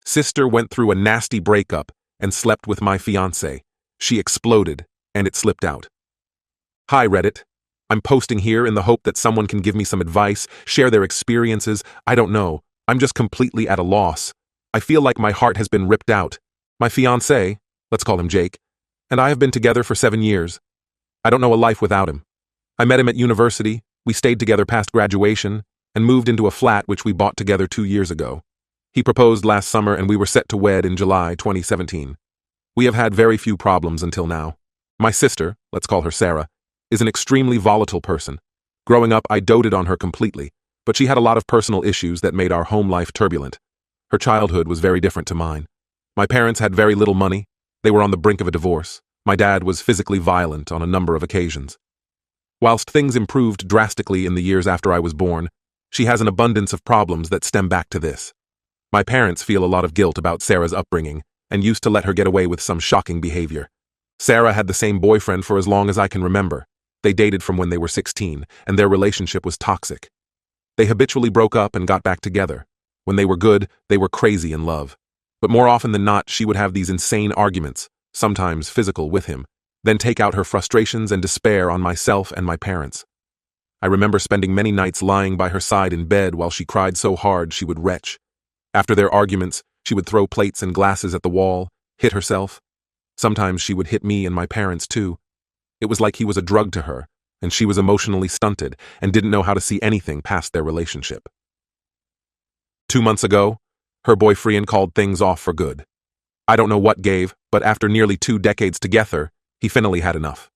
Sister went through a nasty breakup and slept with my fiancé. She exploded, and it slipped out. Hi, Reddit. I'm posting here in the hope that someone can give me some advice, share their experiences. I don't know. I'm just completely at a loss. I feel like my heart has been ripped out. My fiancé, let's call him Jake, and I have been together for 7 years. I don't know a life without him. I met him at university, we stayed together past graduation, and moved into a flat which we bought together 2 years ago. He proposed last summer and we were set to wed in July 2017. We have had very few problems until now. My sister, let's call her Sarah, is an extremely volatile person. Growing up, I doted on her completely, but she had a lot of personal issues that made our home life turbulent. Her childhood was very different to mine. My parents had very little money. They were on the brink of a divorce. My dad was physically violent on a number of occasions. Whilst things improved drastically in the years after I was born, she has an abundance of problems that stem back to this. My parents feel a lot of guilt about Sarah's upbringing and used to let her get away with some shocking behavior. Sarah had the same boyfriend for as long as I can remember. They dated from when they were 16, and their relationship was toxic. They habitually broke up and got back together. When they were good, they were crazy in love. But more often than not, she would have these insane arguments, sometimes physical, with him, then take out her frustrations and despair on myself and my parents. I remember spending many nights lying by her side in bed while she cried so hard she would retch. After their arguments, she would throw plates and glasses at the wall, hit herself. Sometimes she would hit me and my parents too. It was like he was a drug to her, and she was emotionally stunted and didn't know how to see anything past their relationship. 2 months ago, her boyfriend called things off for good. I don't know what gave, but after nearly 2 decades together, he finally had enough.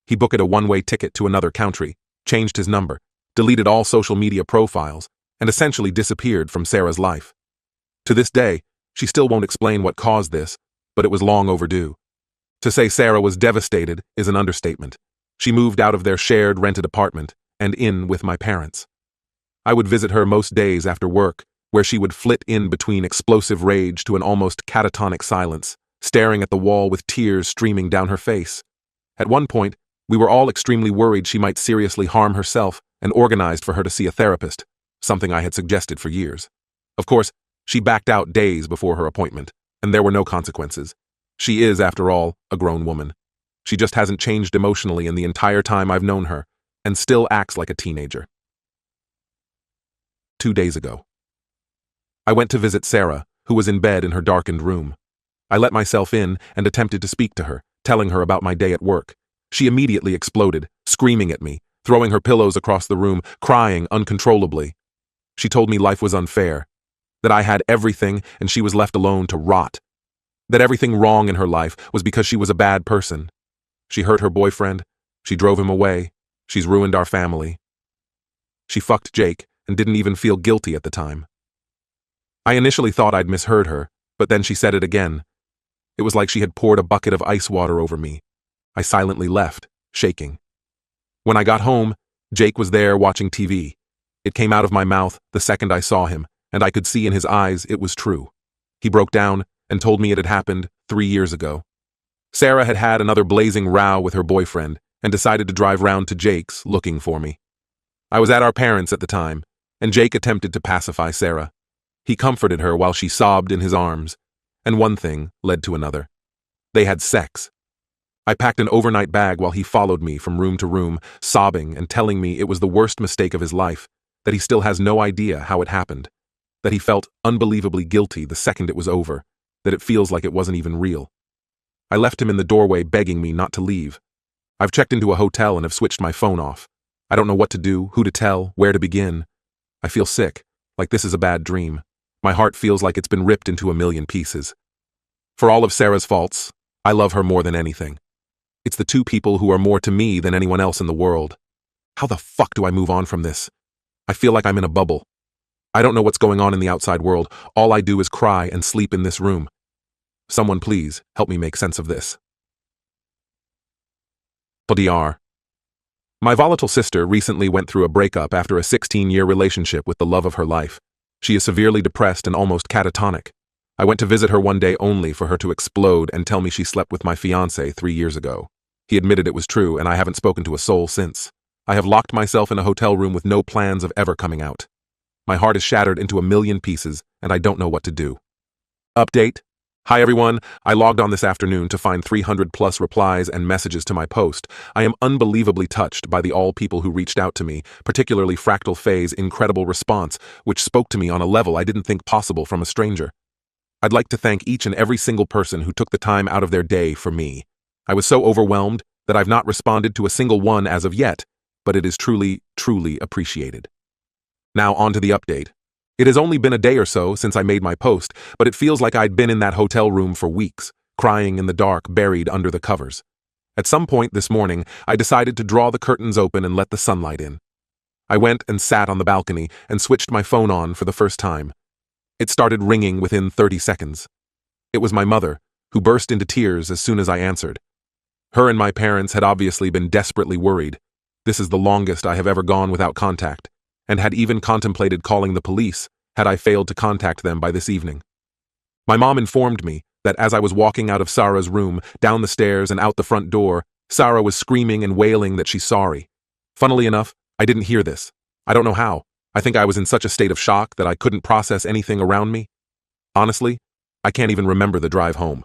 He booked a one-way ticket to another country, changed his number, deleted all social media profiles, and essentially disappeared from Sarah's life. To this day, she still won't explain what caused this, but it was long overdue. To say Sarah was devastated is an understatement. She moved out of their shared rented apartment and in with my parents. I would visit her most days after work, where she would flit in between explosive rage to an almost catatonic silence, staring at the wall with tears streaming down her face. At one point, we were all extremely worried she might seriously harm herself and organized for her to see a therapist, something I had suggested for years. Of course, she backed out days before her appointment, and there were no consequences. She is, after all, a grown woman. She just hasn't changed emotionally in the entire time I've known her, and still acts like a teenager. 2 days ago. I went to visit Sarah, who was in bed in her darkened room. I let myself in and attempted to speak to her, telling her about my day at work. She immediately exploded, screaming at me, throwing her pillows across the room, crying uncontrollably. She told me life was unfair, that I had everything and she was left alone to rot, that everything wrong in her life was because she was a bad person. She hurt her boyfriend, she drove him away, she's ruined our family. She fucked Jake and didn't even feel guilty at the time. I initially thought I'd misheard her, but then she said it again. It was like she had poured a bucket of ice water over me. I silently left, shaking. When I got home, Jake was there watching TV. It came out of my mouth the second I saw him, and I could see in his eyes it was true. He broke down and told me it had happened 3 years ago. Sarah had had another blazing row with her boyfriend and decided to drive round to Jake's looking for me. I was at our parents' at the time, and Jake attempted to pacify Sarah. He comforted her while she sobbed in his arms, and one thing led to another. They had sex. I packed an overnight bag while he followed me from room to room, sobbing and telling me it was the worst mistake of his life, that he still has no idea how it happened, that he felt unbelievably guilty the second it was over, that it feels like it wasn't even real. I left him in the doorway begging me not to leave. I've checked into a hotel and have switched my phone off. I don't know what to do, who to tell, where to begin. I feel sick, like this is a bad dream. My heart feels like it's been ripped into a million pieces. For all of Sarah's faults, I love her more than anything. It's the two people who are more to me than anyone else in the world. How the fuck do I move on from this? I feel like I'm in a bubble. I don't know what's going on in the outside world. All I do is cry and sleep in this room. Someone please help me make sense of this. DR. My volatile sister recently went through a breakup after a 16-year relationship with the love of her life. She is severely depressed and almost catatonic. I went to visit her one day only for her to explode and tell me she slept with my fiancé 3 years ago. He admitted it was true, and I haven't spoken to a soul since. I have locked myself in a hotel room with no plans of ever coming out. My heart is shattered into a million pieces, and I don't know what to do. Update. Hi everyone, I logged on this afternoon to find 300 plus replies and messages to my post. I am unbelievably touched by the all people who reached out to me, particularly Fractal Faye's incredible response, which spoke to me on a level I didn't think possible from a stranger. I'd like to thank each and every single person who took the time out of their day for me. I was so overwhelmed that I've not responded to a single one as of yet, but it is truly, truly appreciated. Now on to the update. It has only been a day or so since I made my post, but it feels like I'd been in that hotel room for weeks, crying in the dark, buried under the covers. At some point this morning, I decided to draw the curtains open and let the sunlight in. I went and sat on the balcony and switched my phone on for the first time. It started ringing within 30 seconds. It was my mother, who burst into tears as soon as I answered. Her and my parents had obviously been desperately worried. This is the longest I have ever gone without contact, and had even contemplated calling the police had I failed to contact them by this evening. My mom informed me that as I was walking out of Sarah's room, down the stairs and out the front door, Sarah was screaming and wailing that she's sorry. Funnily enough, I didn't hear this. I don't know how. I think I was in such a state of shock that I couldn't process anything around me. Honestly, I can't even remember the drive home.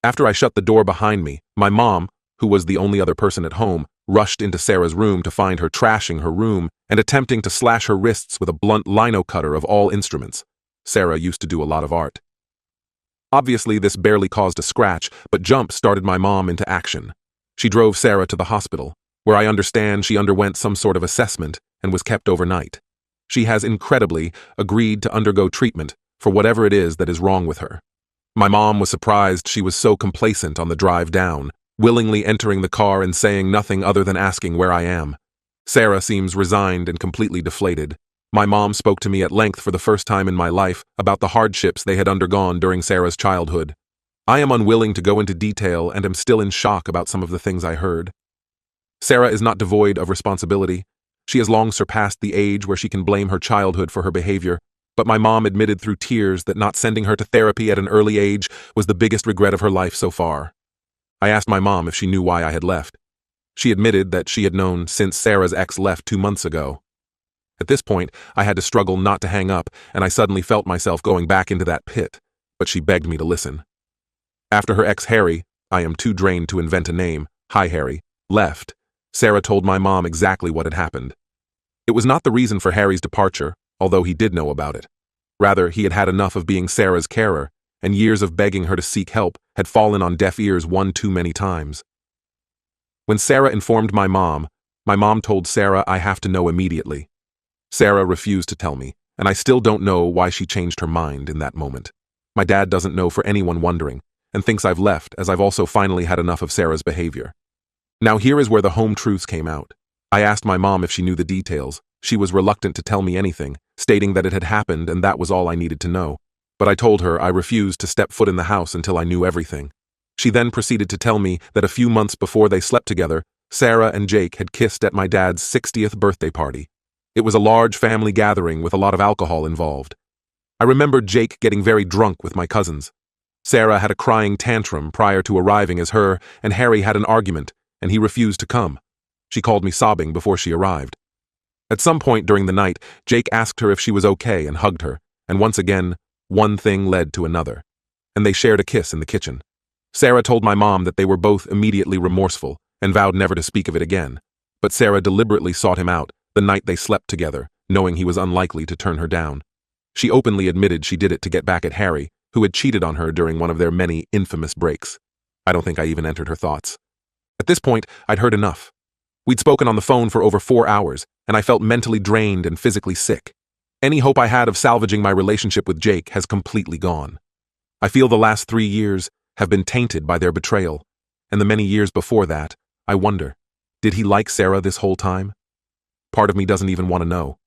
After I shut the door behind me, my mom, who was the only other person at home, rushed into Sarah's room to find her trashing her room and attempting to slash her wrists with a blunt lino cutter of all instruments. Sarah used to do a lot of art. Obviously, this barely caused a scratch, but jump started my mom into action. She drove Sarah to the hospital, where I understand she underwent some sort of assessment and was kept overnight. She has incredibly agreed to undergo treatment for whatever it is that is wrong with her. My mom was surprised she was so complacent on the drive down, willingly entering the car and saying nothing other than asking where I am. Sarah seems resigned and completely deflated. My mom spoke to me at length for the first time in my life about the hardships they had undergone during Sarah's childhood. I am unwilling to go into detail and am still in shock about some of the things I heard. Sarah is not devoid of responsibility. She has long surpassed the age where she can blame her childhood for her behavior, but my mom admitted through tears that not sending her to therapy at an early age was the biggest regret of her life so far. I asked my mom if she knew why I had left. She admitted that she had known since Sarah's ex left 2 months ago. At this point, I had to struggle not to hang up, and I suddenly felt myself going back into that pit, but she begged me to listen. After her ex Harry, I am too drained to invent a name, hi Harry, left, Sarah told my mom exactly what had happened. It was not the reason for Harry's departure, although he did know about it. Rather, he had had enough of being Sarah's carer, and years of begging her to seek help had fallen on deaf ears one too many times. When Sarah informed my mom told Sarah I have to know immediately. Sarah refused to tell me, and I still don't know why she changed her mind in that moment. My dad doesn't know for anyone wondering, and thinks I've left as I've also finally had enough of Sarah's behavior. Now here is where the home truths came out. I asked my mom if she knew the details. She was reluctant to tell me anything, stating that it had happened and that was all I needed to know. But I told her I refused to step foot in the house until I knew everything. She then proceeded to tell me that a few months before they slept together, Sarah and Jake had kissed at my dad's 60th birthday party. It was a large family gathering with a lot of alcohol involved. I remembered Jake getting very drunk with my cousins. Sarah had a crying tantrum prior to arriving as her and Harry had an argument, and he refused to come. She called me sobbing before she arrived. At some point during the night, Jake asked her if she was okay and hugged her, and once again, one thing led to another, and they shared a kiss in the kitchen. Sarah told my mom that they were both immediately remorseful and vowed never to speak of it again, but Sarah deliberately sought him out the night they slept together, knowing he was unlikely to turn her down. She openly admitted she did it to get back at Harry, who had cheated on her during one of their many infamous breaks. I don't think I even entered her thoughts. At this point, I'd heard enough. We'd spoken on the phone for over 4 hours, and I felt mentally drained and physically sick. Any hope I had of salvaging my relationship with Jake has completely gone. I feel the last 3 years have been tainted by their betrayal, and the many years before that, I wonder, did he like Sarah this whole time? Part of me doesn't even want to know.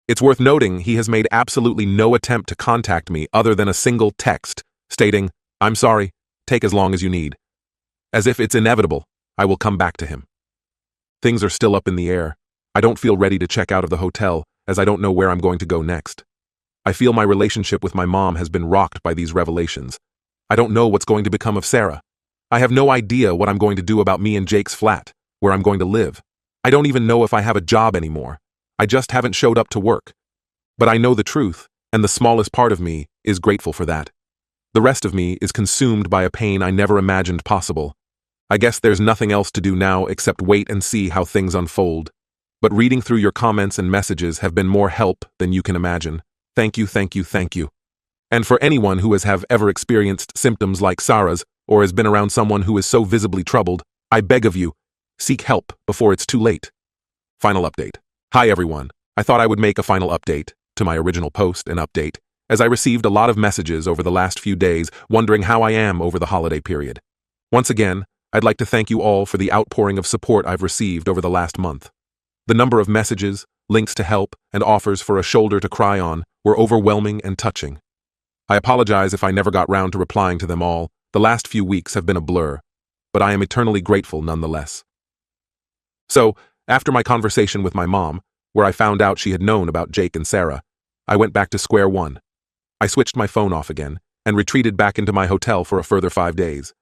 It's worth noting he has made absolutely no attempt to contact me other than a single text, stating, "I'm sorry, take as long as you need." As if it's inevitable, I will come back to him. Things are still up in the air. I don't feel ready to check out of the hotel, as I don't know where I'm going to go next. I feel my relationship with my mom has been rocked by these revelations. I don't know what's going to become of Sarah. I have no idea what I'm going to do about me and Jake's flat, where I'm going to live. I don't even know if I have a job anymore. I just haven't showed up to work. But I know the truth, and the smallest part of me is grateful for that. The rest of me is consumed by a pain I never imagined possible. I guess there's nothing else to do now except wait and see how things unfold. But reading through your comments and messages have been more help than you can imagine. Thank you, thank you, thank you. And for anyone who has ever experienced symptoms like Sarah's, or has been around someone who is so visibly troubled, I beg of you, seek help before it's too late. Final update. Hi everyone. I thought I would make a final update to my original post and update, as I received a lot of messages over the last few days wondering how I am over the holiday period. Once again, I'd like to thank you all for the outpouring of support I've received over the last month. The number of messages, links to help, and offers for a shoulder to cry on were overwhelming and touching. I apologize if I never got round to replying to them all. The last few weeks have been a blur, but I am eternally grateful nonetheless. So, after my conversation with my mom, where I found out she had known about Jake and Sarah, I went back to square one. I switched my phone off again and retreated back into my hotel for a further 5 days.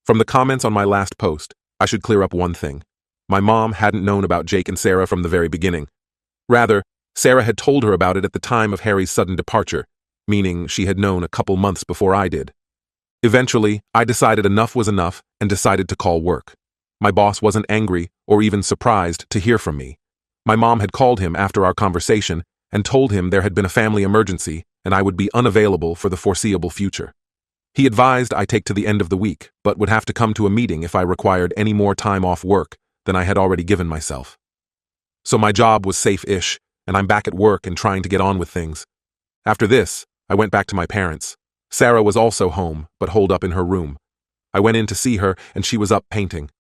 From the comments on my last post, I should clear up one thing. My mom hadn't known about Jake and Sarah from the very beginning. Rather, Sarah had told her about it at the time of Harry's sudden departure, meaning she had known a couple months before I did. Eventually, I decided enough was enough and decided to call work. My boss wasn't angry or even surprised to hear from me. My mom had called him after our conversation and told him there had been a family emergency and I would be unavailable for the foreseeable future. He advised I take to the end of the week, but would have to come to a meeting if I required any more time off work than I had already given myself. So my job was safe-ish, and I'm back at work and trying to get on with things. After this, I went back to my parents. Sarah was also home, but holed up in her room. I went in to see her, and she was up painting.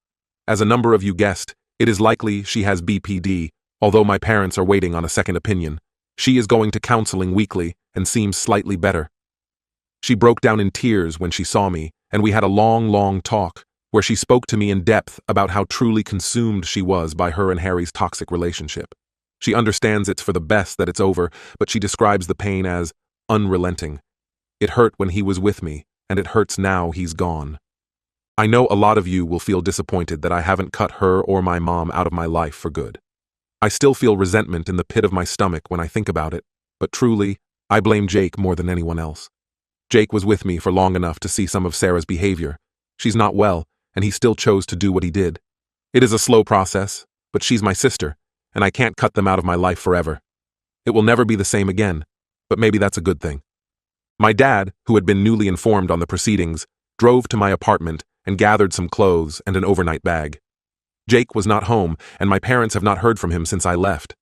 As a number of you guessed, it is likely she has BPD, although my parents are waiting on a second opinion. She is going to counseling weekly and seems slightly better. She broke down in tears when she saw me, and we had a long talk, where she spoke to me in depth about how truly consumed she was by her and Harry's toxic relationship. She understands it's for the best that it's over, but she describes the pain as unrelenting. It hurt when he was with me, and it hurts now he's gone. I know a lot of you will feel disappointed that I haven't cut her or my mom out of my life for good. I still feel resentment in the pit of my stomach when I think about it, but truly, I blame Jake more than anyone else. Jake was with me for long enough to see some of Sarah's behavior. She's not well, and he still chose to do what he did. It is a slow process, but she's my sister, and I can't cut them out of my life forever. It will never be the same again, but maybe that's a good thing. My dad, who had been newly informed on the proceedings, drove to my apartment and gathered some clothes and an overnight bag. Jake was not home, and my parents have not heard from him since I left.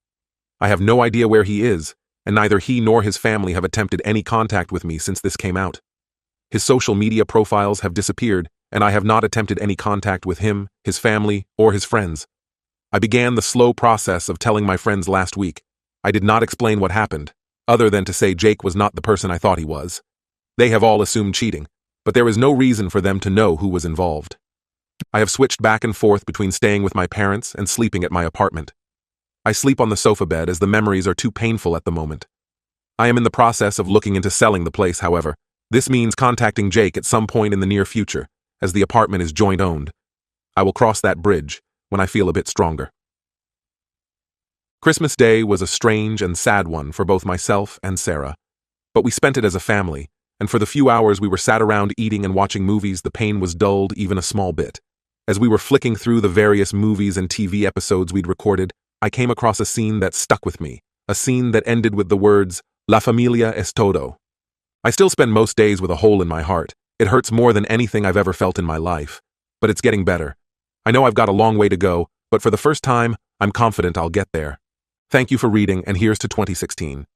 I have no idea where he is, and neither he nor his family have attempted any contact with me since this came out. His social media profiles have disappeared, and I have not attempted any contact with him, his family, or his friends. I began the slow process of telling my friends last week. I did not explain what happened, other than to say Jake was not the person I thought he was. They have all assumed cheating, but there is no reason for them to know who was involved. I have switched back and forth between staying with my parents and sleeping at my apartment. I sleep on the sofa bed as the memories are too painful at the moment. I am in the process of looking into selling the place, however. This means contacting Jake at some point in the near future, as the apartment is joint-owned. I will cross that bridge when I feel a bit stronger. Christmas Day was a strange and sad one for both myself and Sarah, but we spent it as a family, and for the few hours we were sat around eating and watching movies, the pain was dulled even a small bit. As we were flicking through the various movies and TV episodes we'd recorded, I came across a scene that stuck with me, a scene that ended with the words, "La familia es todo." I still spend most days with a hole in my heart. It hurts more than anything I've ever felt in my life, but it's getting better. I know I've got a long way to go, but for the first time, I'm confident I'll get there. Thank you for reading, and here's to 2016.